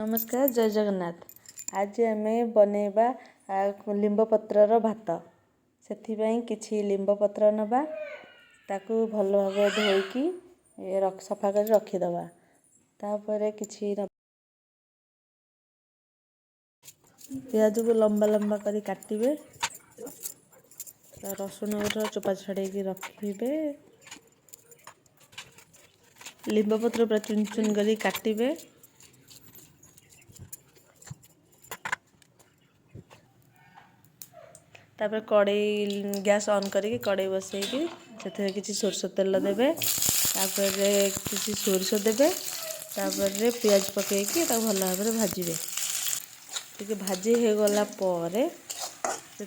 नमस्कार जय जगन्नाथ। आज आम बनैबा लिंब पत्रर भात। से किछि लिंब पत्र नबा ताकू भल भाव धोईकी सफा कर रखीदबा। तापर किछि पियाज को लंबा लंबा करी काटिबे। रसुण चोपा छड़ेकी रखिबे। लिंब पत्र पूरा चुन चुन करी काटिबे। तापर कड़ई गैस ऑन करके कड़ई बसैकी से किसी सोरष तेल देबे। तापर किसी सोरष देबे। तापर पियाज पकेकी भल भाव भाजिबे। टिके भाजी हो गला परे से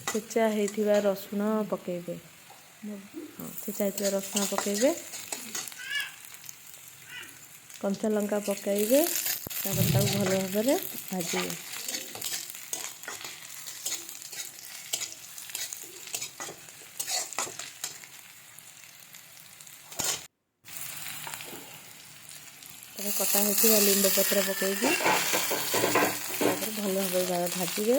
छेचा होइथिबा रसुण पकेबे। छेचा होइथिबा रसुण पकेबे। कंचा लंका पकाइबे। तापर ताकू भल भाव भाजिबे। तापर कटा होइथिबा लिंब पत्र पकेकी तापर भल भाव भाजिबे।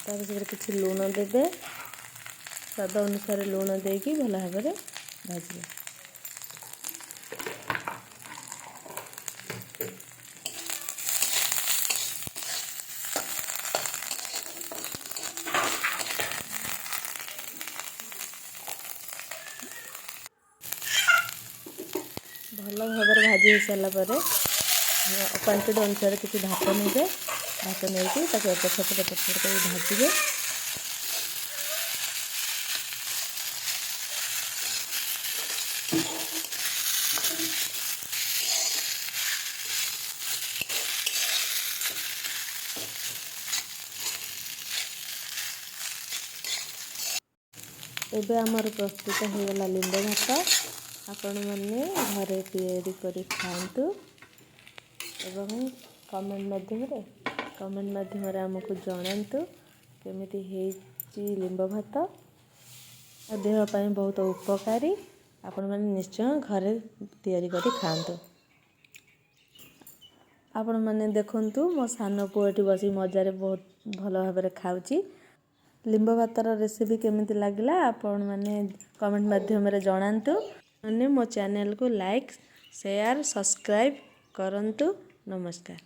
तापर किसी लुण देबे। स्वाद अनुसार लुण देकी भल भाव भाजिबे। भल भाव भाजी हो सारा पर क्वांटिटी अनुसार किसी भात नेबे। भात नहीं एपट सेपट कर भाजिबे। एबे आमर प्रस्तुत हो गला लिंब भात। आपण मैंने घरे तैयारी करी खातु एवं कमेंट माध्यम आमको जनातु केमिति हेची लिंब भात। देह पाई बहुत उपकारी। आपण मैंने निश्चय घरे तैयारी करी खातु। आपण मैंने देखंतु मो सान पुएटी बसी मजारे बहुत भल भाव खाऊची। लिंब भातर रेसिपी केमिति लागला आपण मैंने कमेंट माध्यम जनातु। मैंने मो चैनल को लाइक शेयर सब्सक्राइब करंतु। नमस्कार।